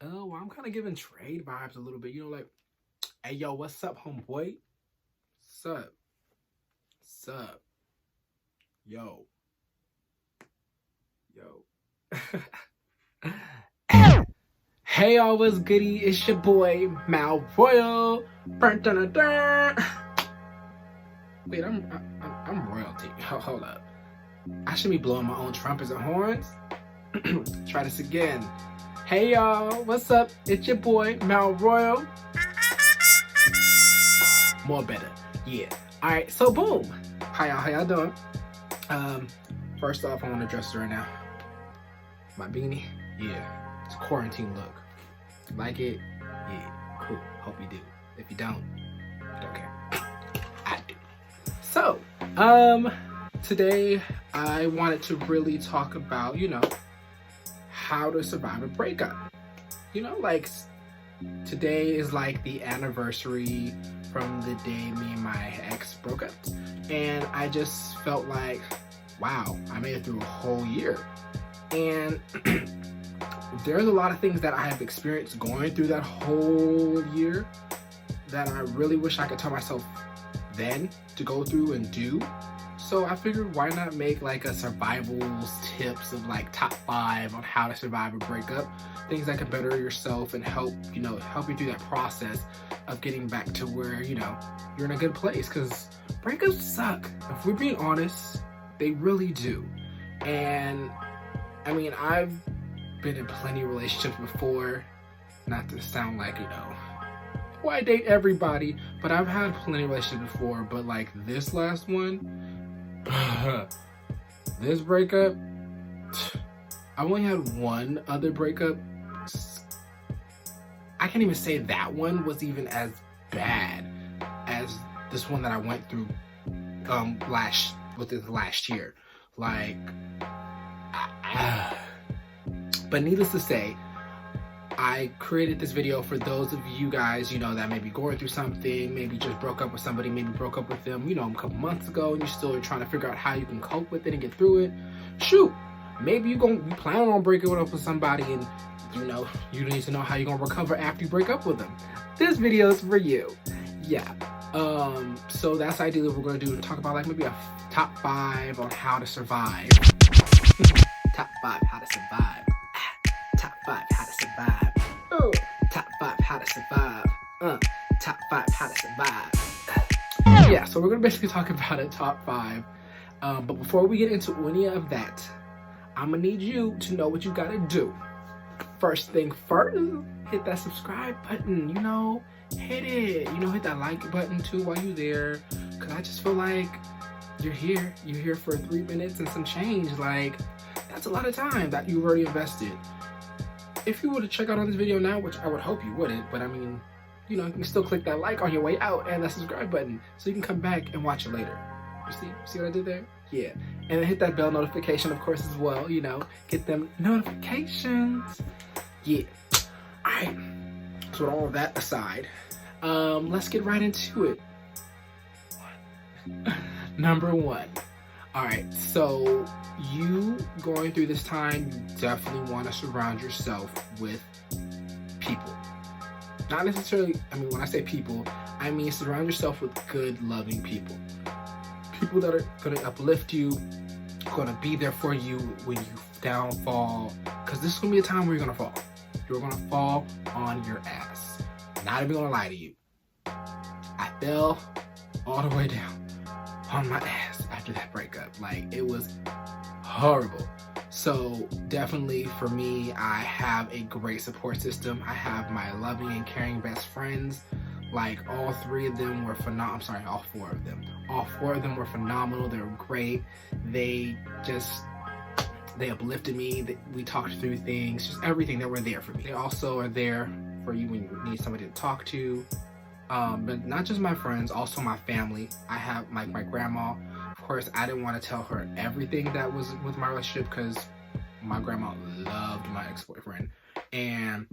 well, I'm kind of giving trade vibes a little bit. Like, hey, yo, what's up, homeboy? Sup? Sup? Yo, yo. Hey, y'all, what's goody? It's your boy, Mal Royal. Wait, I'm royalty. Hold up. I should be blowing my own trumpets and horns. Try this again. Hey, y'all, what's up? It's your boy, Mal Royal. More better. Yeah. Alright, so boom. How y'all doing? First off, I want to dress right now. My beanie? Yeah. It's a quarantine look. Like it? Yeah. Cool. Hope you do. If you don't care. I do. So, today I wanted to really talk about, how to survive a breakup. Like today is like the anniversary from the day me and my ex broke up. And I just felt like, wow, I made it through a whole year. And there's a lot of things that I have experienced going through that whole year that I really wish I could tell myself then to go through and do. So I figured, why not make like a survival tips of like top 5 on how to survive a breakup, things that can better yourself and help you through that process of getting back to where you're in a good place. Because breakups suck. If we're being honest, they really do. And I mean, I've been in plenty of relationships before, not to sound like why date everybody, but I've had plenty of relationships before. But like this last one, this breakup, I only had one other breakup. I can't even say that one was even as bad as this one that I went through last year. Like, but needless to say, I created this video for those of you guys, that may be going through something, maybe just broke up with somebody, maybe broke up with them, a couple months ago, and you still are trying to figure out how you can cope with it and get through it. Shoot, maybe you plan on breaking up with somebody, and you need to know how you're gonna recover after you break up with them. This video is for you. Yeah. So that's ideally what we're gonna do, talk about like maybe a top 5 on how to survive. Top 5 how to survive. Top 5 how to survive. Top 5 how to survive. Top 5 how to survive. Yeah, so we're gonna basically talk about a top 5. But before we get into any of that, I'm gonna need you to know what you gotta do. First thing first, hit that subscribe button, hit it. Hit that like button too while you're there. Cause I just feel like you're here for 3 minutes and some change. Like, that's a lot of time that you've already invested. If you were to check out on this video now, which I would hope you wouldn't, but I mean, you can still click that like on your way out and that subscribe button so you can come back and watch it later. You see what I did there? Yeah. And then hit that bell notification, of course, as well, get them notifications. Yeah. Alright. So with all of that aside, let's get right into it. Number 1. Alright, so you going through this time, you definitely want to surround yourself with people. Not necessarily, when I say people, I mean surround yourself with good, loving people. People that are going to uplift you, going to be there for you when you downfall. Because this is going to be a time where you're going to fall. You're going to fall on your ass. Not even going to lie to you. I fell all the way down on my ass after that breakup. Like, it was horrible. So definitely for me, I have a great support system. I have my loving and caring best friends. Like, all 3 of them were phenomenal. I'm sorry, all 4 of them. All 4 of them were phenomenal. They were great. They uplifted me. We talked through things, just everything. They were there for me. They also are there for you when you need somebody to talk to. But not just my friends, also my family. I have my grandma. Of course, I didn't want to tell her everything that was with my relationship because my grandma loved my ex-boyfriend. And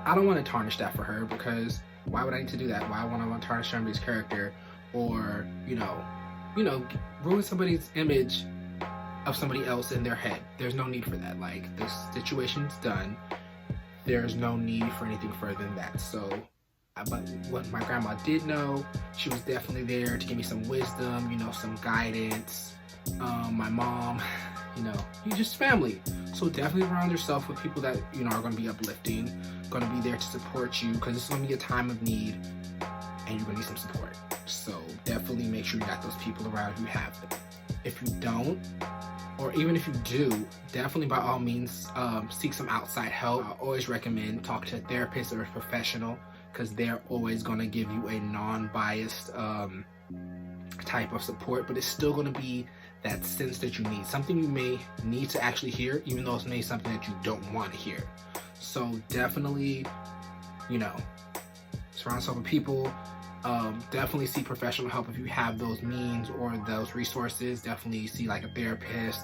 I don't want to tarnish that for her, because why would I need to do that? Why would I want to tarnish somebody's character or, ruin somebody's image of somebody else in their head? There's no need for that. Like, this situation's done. there's no need for anything further than that. So, but what my grandma did know, she was definitely there to give me some wisdom, you know, some guidance. My mom, you know, you just family. So definitely surround yourself with people that, you know, are going to be uplifting, going to be there to support you, because it's going to be a time of need and you're going to need some support. So definitely make sure you got those people around who have them. If you don't, or even if you do, definitely by all means seek some outside help. I always recommend talk to a therapist or a professional, because they're always going to give you a non-biased type of support, but it's still going to be that sense that you need, something you may need to actually hear, even though it's maybe something that you don't want to hear. So definitely, you know, surround yourself with people. Definitely seek professional help if you have those means or those resources. Definitely see like a therapist,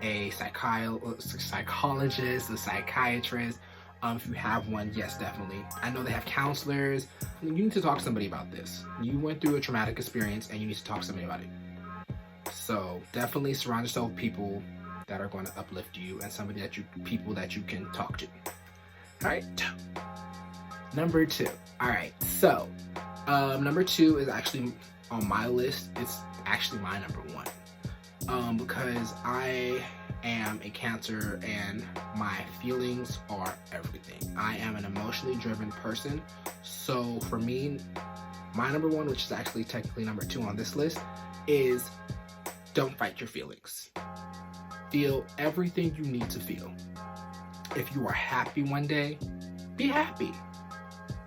a psychologist, a psychiatrist. If you have one, yes, definitely. I know they have counselors. You need to talk to somebody about this. You went through a traumatic experience and you need to talk to somebody about it. So definitely surround yourself with people that are going to uplift you and people that you can talk to. All right. Number 2. All right. So number 2 is actually on my list. It's actually my number 1. Because I am a Cancer and my feelings are everything. I am an emotionally driven person. So for me, my number 1, which is actually technically number 2 on this list, is don't fight your feelings. Feel everything you need to feel. If you are happy one day, be happy.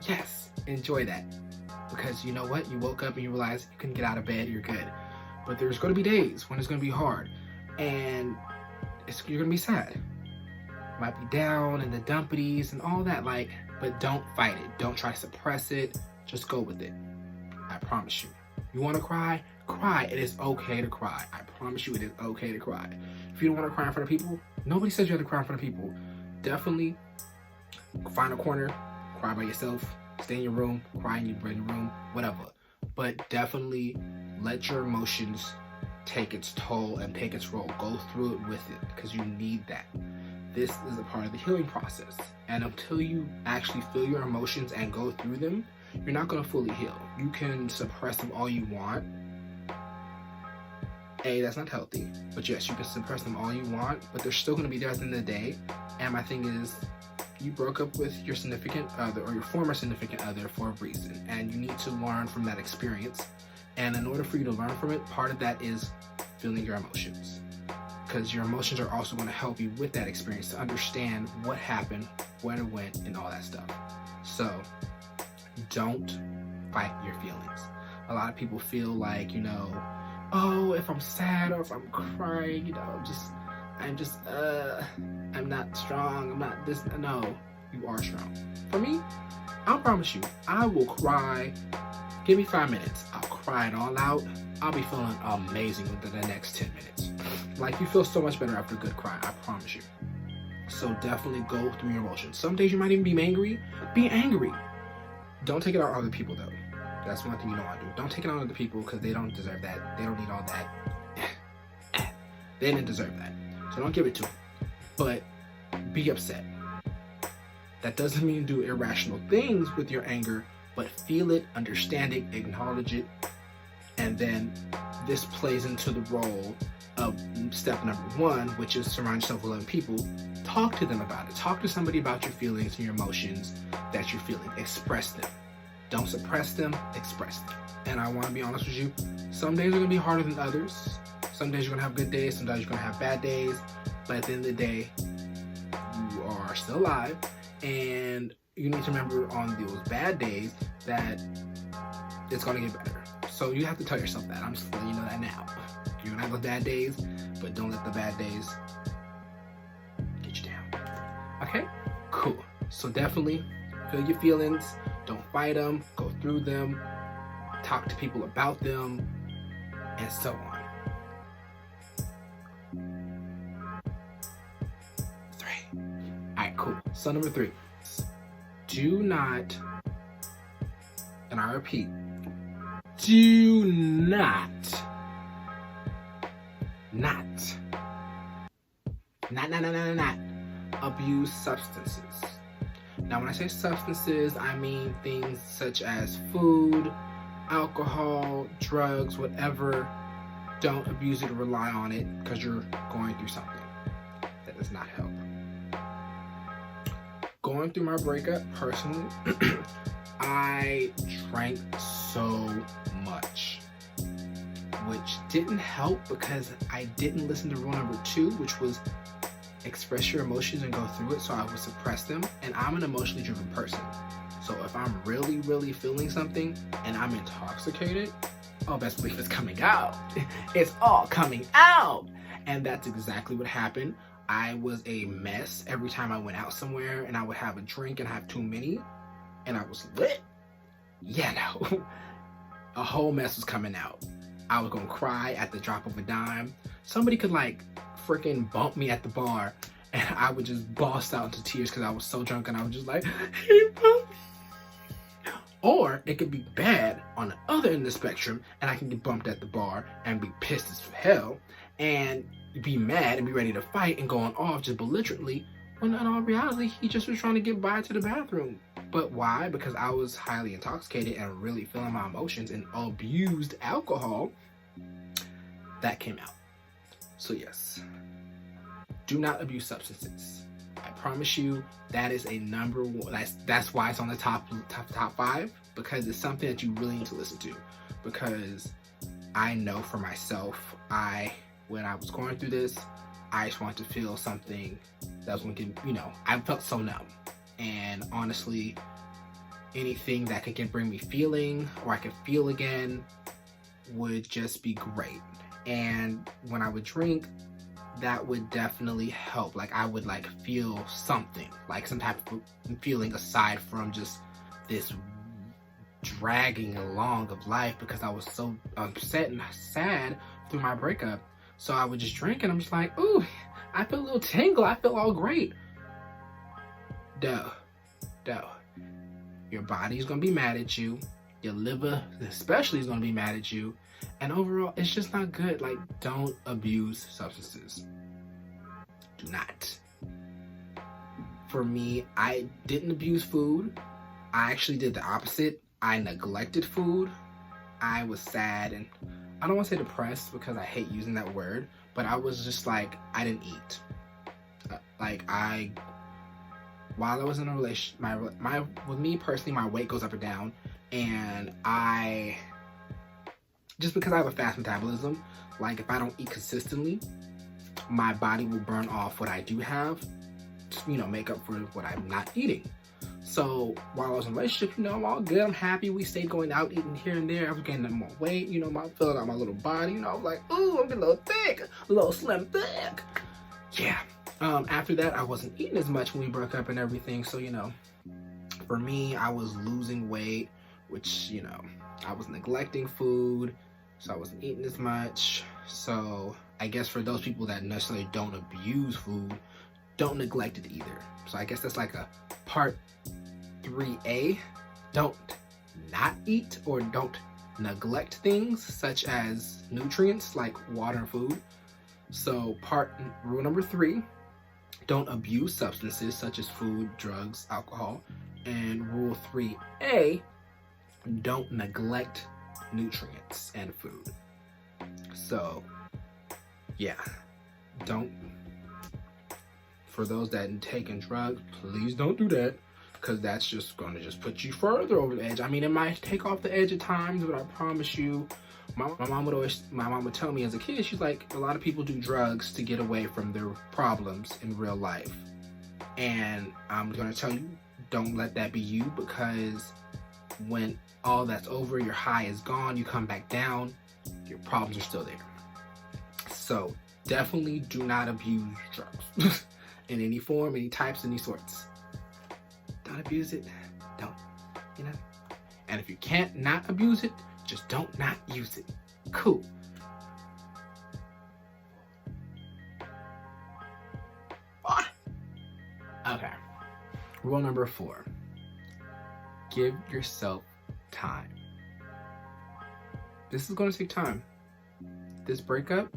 Yes, enjoy that. Because you know what? You woke up and you realize you couldn't get out of bed, you're good. But there's going to be days when it's going to be hard. And you're going to be sad. You might be down in the dumpities and all that, but don't fight it. Don't try to suppress it. Just go with it. I promise you. You want to cry? Cry. It is okay to cry. I promise you it is okay to cry. If you don't want to cry in front of people, nobody says you have to cry in front of people. Definitely find a corner, cry by yourself, stay in your room, cry in your room, whatever. But definitely let your emotions take its toll and take its role. Go through it with it, because you need that. This is a part of the healing process. And until you actually feel your emotions and go through them, you're not going to fully heal. You can suppress them all you want. That's not healthy. But yes, you can suppress them all you want, but they're still going to be there at the end of the day. And my thing is, you broke up with your significant other or your former significant other for a reason. And you need to learn from that experience. And in order for you to learn from it, part of that is feeling your emotions. Because your emotions are also going to help you with that experience to understand what happened, where it went, and all that stuff. So don't fight your feelings. A lot of people feel like, oh, if I'm sad or if I'm crying, I'm not strong, I'm not this. No, you are strong. For me, I promise you, I will cry. Give me 5 minutes. I'll cry it all out. I'll be feeling amazing within the next 10 minutes. You feel so much better after a good cry, I promise you. So definitely go through your emotions. Some days you might even be angry. Be angry. Don't take it out on other people, though. That's one thing you don't want to do. Don't take it on other people, because they don't deserve that. They don't need all that. They didn't deserve that. So don't give it to them. But be upset. That doesn't mean do irrational things with your anger, but feel it, understand it, acknowledge it, and then this plays into the role of step number 1, which is surround yourself with other people. Talk to them about it. Talk to somebody about your feelings and your emotions that you're feeling. Express them. Don't suppress them, express them. And I want to be honest with you, some days are going to be harder than others. Some days you're going to have good days, some days you're going to have bad days. But at the end of the day, you are still alive. And you need to remember on those bad days that it's going to get better. So you have to tell yourself that. I'm just letting you know that now. You're going to have those bad days, but don't let the bad days get you down. Okay? Cool. So definitely feel your feelings. Don't fight them. Go through them. Talk to people about them. And so on. 3. Alright, cool. So number 3. Do not, and I repeat, do not abuse substances. Now, when I say substances, I mean things such as food, alcohol, drugs, whatever. Don't abuse it or rely on it because you're going through something. That does not help. Going through my breakup, personally, I drank so much, which didn't help because I didn't listen to rule number 2, which was express your emotions and go through it, so I would suppress them. And I'm an emotionally driven person. So if I'm really, really feeling something and I'm intoxicated, oh, best believe it's coming out. It's all coming out. And that's exactly what happened. I was a mess every time I went out somewhere and I would have a drink and have too many and I was lit. Yeah, no. A whole mess was coming out. I was gonna cry at the drop of a dime. Somebody could like freaking bump me at the bar and I would just burst out into tears because I was so drunk and I was just like, hey, bump me. Or it could be bad on the other end of the spectrum and I can get bumped at the bar and be pissed as hell and be mad and be ready to fight and going off just belligerently, when in all reality, he just was trying to get by to the bathroom. But why? Because I was highly intoxicated and really feeling my emotions and abused alcohol. That came out. So yes, do not abuse substances. I promise you that is a number one. That's why it's on the top 5, because it's something that you really need to listen to. Because I know for myself, when I was going through this, I just wanted to feel something that was going to get, I felt so numb. And honestly, anything that can bring me feeling or I could feel again would just be great. And when I would drink, that would definitely help. Like I would like feel something, like some type of feeling aside from just this dragging along of life, because I was so upset and sad through my breakup. So I would just drink and I'm just like, ooh, I feel a little tingle. I feel all great. Duh. Your body's gonna be mad at you. Your liver especially is gonna be mad at you. And overall, it's just not good. Like, don't abuse substances. Do not. For me, I didn't abuse food. I actually did the opposite. I neglected food. I was sad and I don't want to say depressed because I hate using that word, but I was just like, I didn't eat. While I was in a relationship, with me personally, my weight goes up or down, and just because I have a fast metabolism, like if I don't eat consistently, my body will burn off what I do have to, make up for what I'm not eating. So while I was in a relationship, I'm all good, I'm happy. We stayed going out, eating here and there. I was gaining more weight, filling out my little body. I was like, ooh, I'm getting a little thick, a little slim thick. Yeah. After that, I wasn't eating as much when we broke up and everything. So, for me, I was losing weight, which, I was neglecting food. So I wasn't eating as much. So I guess for those people that necessarily don't abuse food, don't neglect it either. So I guess that's like a part 3A. Don't not eat or don't neglect things such as nutrients like water and food. So rule number 3, don't abuse substances such as food, drugs, alcohol. And rule 3A, don't neglect nutrients and food. So yeah, for those that taking drugs, please don't do that, because that's just going to put you further over the edge. I mean, it might take off the edge at times, but I promise you, my mom would tell me as a kid, she's like, a lot of people do drugs to get away from their problems in real life. And I'm going to tell you, don't let that be you, because when all that's over, your high is gone, you come back down, your problems are still there. So definitely do not abuse drugs in any form, any types, any sorts. Don't abuse it. Don't, And if you can't not abuse it, just don't not use it. Cool. Okay. Rule number 4. Give yourself time. This is going to take time. This breakup,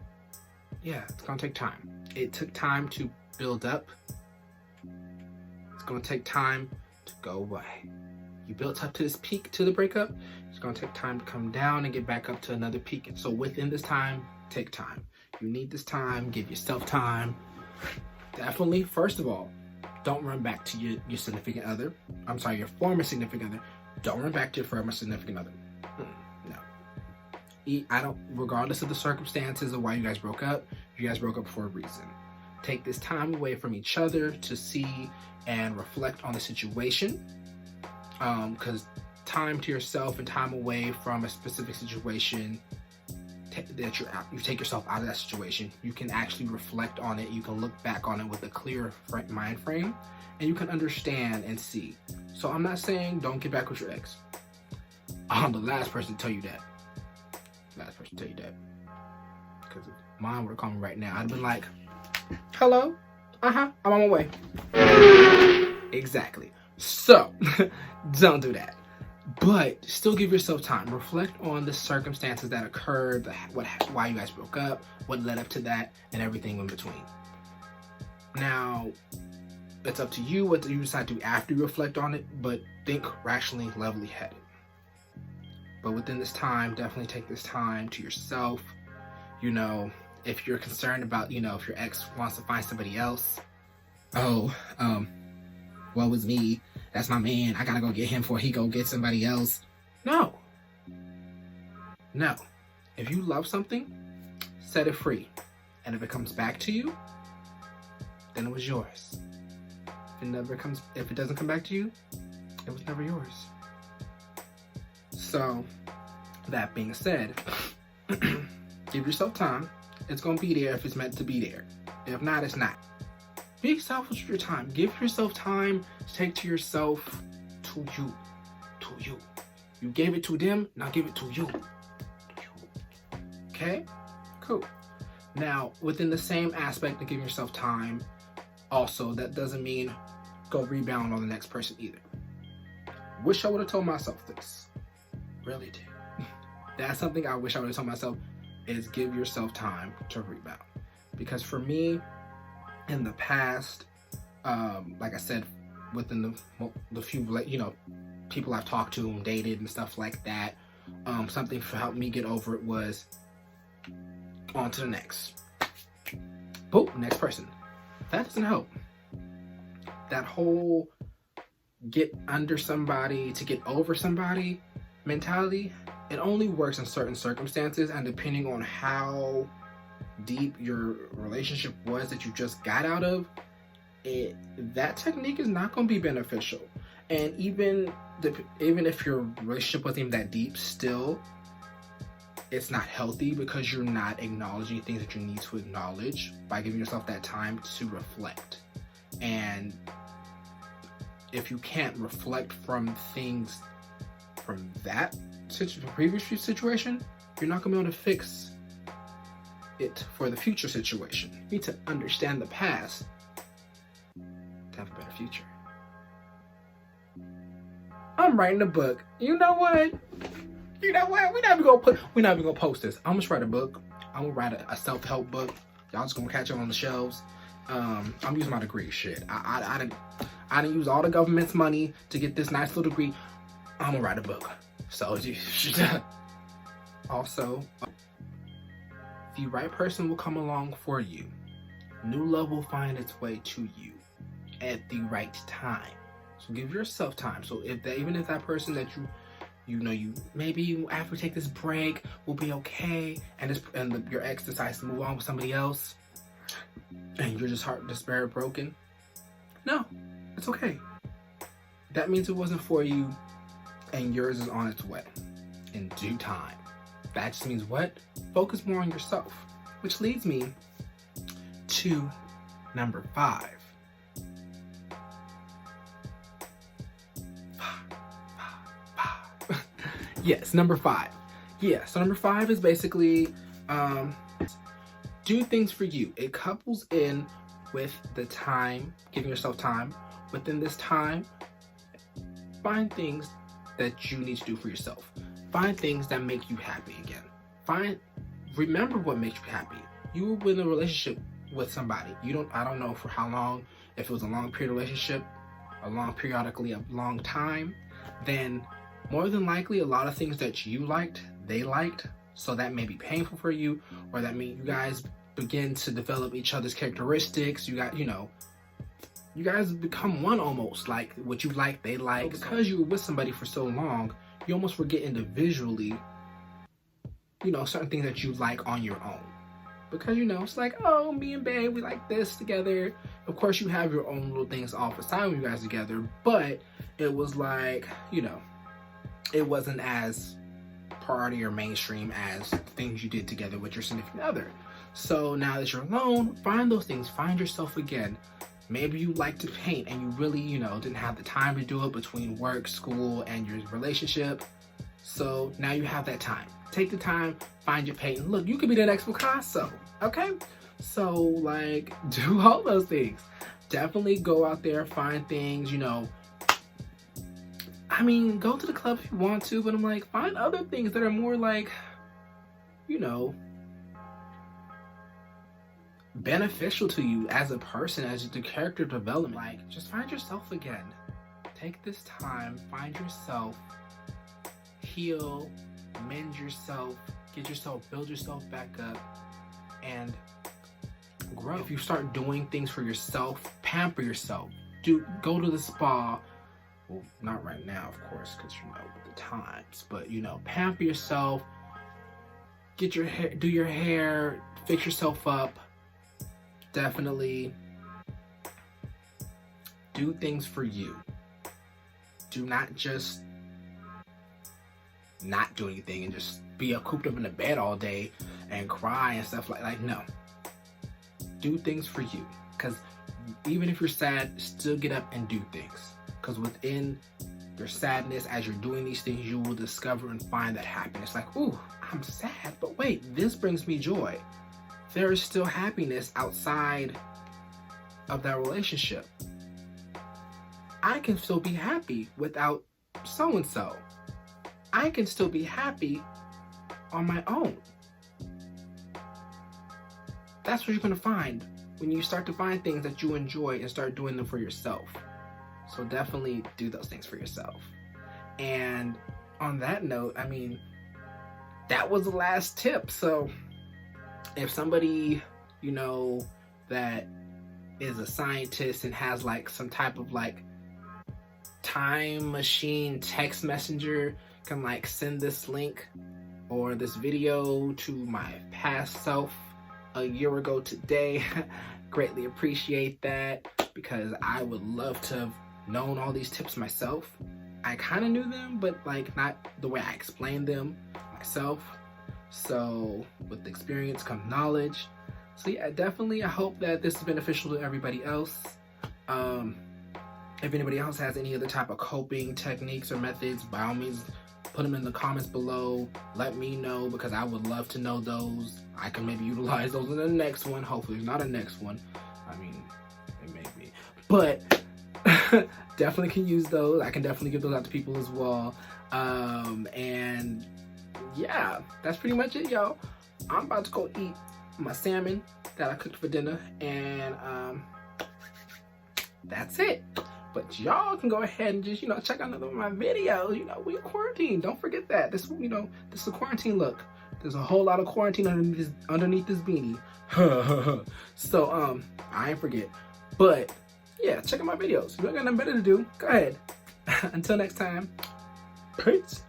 yeah, it's going to take time. It took time to build up. It's going to take time to go away. You built up to this peak to the breakup. It's going to take time to come down and get back up to another peak. And so within this time, take time. You need this time. Give yourself time. Definitely, first of all, don't run back to your significant other. I'm sorry, your former significant other. Don't run back to your former significant other. No. Regardless of the circumstances of why you guys broke up for a reason. Take this time away from each other to see and reflect on the situation. Because time to yourself and time away from a specific situation that you take yourself out of that situation, you can actually reflect on it. You can look back on it with a clear mind frame, and you can understand and see. So I'm not saying don't get back with your ex. I'm the last person to tell you that. Because if mine were to call me right now, I'd been like, hello? I'm on my way. Exactly. So, don't do that. But still give yourself time. Reflect on the circumstances that occurred, why you guys broke up, what led up to that, and everything in between. Now, it's up to you what you decide to do after you reflect on it, but think rationally, level-headed. But within this time, definitely take this time to yourself. You know, if you're concerned about, if your ex wants to find somebody else, woe is me. That's my man. I gotta go get him before he go get somebody else. No. If you love something, set it free. And if it comes back to you, then it was yours. If it doesn't come back to you, it was never yours. So, that being said, give yourself time. It's gonna be there if it's meant to be there. If not, it's not. Be selfish with your time. Give yourself time to take to yourself, to you. You gave it to them, now give it to you. Okay? Cool. Now, within the same aspect of giving yourself time, also, that doesn't mean go rebound on the next person either. Wish I would have told myself this. Really did. That's something I wish I would have told myself, is give yourself time to rebound. Because for me, in the past, like I said, within the few, people I've talked to and dated and stuff like that, something to help me get over it was on to the next. Boom, next person. That doesn't help. That whole get under somebody to get over somebody mentality, it only works in certain circumstances, and depending on how deep your relationship was that you just got out of, that technique is not going to be beneficial. And even if your relationship wasn't even that deep, still, it's not healthy because you're not acknowledging things that you need to acknowledge by giving yourself that time to reflect. And if you can't reflect from things from that previous situation, you're not going to be able to fix it for the future situation. You need to understand the past to have a better future. I'm writing a book. You know what? We're not even gonna post this. I'm gonna write a book. I'm gonna write a self-help book. Y'all just gonna catch it on the shelves. I'm using my degree. Shit. I didn't use all the government's money to get this nice little degree. I'm gonna write a book. So also, the right person will come along for you. New love will find its way to you at the right time. So give yourself time. So even if that person that you maybe after we take this break, we'll be okay, and your ex decides to move on with somebody else, and you're just despair, broken. No, it's okay. That means it wasn't for you, and yours is on its way in due time. That just means what? Focus more on yourself, which leads me to number 5. Yes, number 5. Yeah, so number 5 is basically do things for you. It couples in with the time, giving yourself time. Within this time, find things that you need to do for yourself. Find things that make you happy again. Remember what makes you happy. You were in a relationship with somebody. I don't know for how long, if it was a long period relationship, periodically a long time, then more than likely a lot of things that you liked, they liked. So that may be painful for you, or that means you guys begin to develop each other's characteristics. You got, you guys become one almost, like what you like, they like. Because you were with somebody for so long, you almost forget individually, certain things that you like on your own. Because, it's like, oh, me and babe, we like this together. Of course, you have your own little things off aside when you guys together, but it was like, it wasn't as priority or mainstream as things you did together with your significant other. So now that you're alone, find those things, find yourself again. Maybe you like to paint and you really, didn't have the time to do it between work, school, and your relationship. So now you have that time. Take the time, find your painting. Look, you could be the next Picasso, okay? So, do all those things. Definitely go out there, find things, go to the club if you want to, but I'm like, find other things that are more beneficial to you as a person, as the character development. Just find yourself again. Take this time, find yourself, heal, mend yourself, build yourself back up, and grow. If you start doing things for yourself, pamper yourself. Go to the spa. Well, not right now, of course, because with the times, but pamper yourself, get your hair, do your hair, fix yourself up. Definitely do things for you. Do not just not do anything and just be cooped up in the bed all day and cry and stuff like no. Do things for you, because even if you're sad, still get up and do things. Because within your sadness, as you're doing these things, you will discover and find that happiness. Like, ooh, I'm sad, but wait, this brings me joy. There is still happiness outside of that relationship. I can still be happy without so-and-so. I can still be happy on my own. That's what you're going to find when you start to find things that you enjoy and start doing them for yourself. So definitely do those things for yourself. And on that note, that was the last tip. So if somebody, that is a scientist and has some type of time machine text messenger, can send this link or this video to my past self a year ago today, greatly appreciate that, because I would love to have known all these tips myself. I kind of knew them, but not the way I explained them myself. So with experience comes knowledge. So yeah, definitely I hope that this is beneficial to everybody else. If anybody else has any other type of coping techniques or methods, by all means, put them in the comments below. Let me know, because I would love to know those. I can maybe utilize those in the next one. Hopefully there's not a next one. It may be. But definitely can use those. I can definitely give those out to people as well. And yeah, that's pretty much it, y'all. I'm about to go eat my salmon that I cooked for dinner, and that's it. But y'all can go ahead and just, check out another one of my videos. We in quarantine. Don't forget that. This is a quarantine look. There's a whole lot of quarantine underneath this beanie. So, I ain't forget. But, yeah, check out my videos. If you don't got nothing better to do, go ahead. Until next time, peace.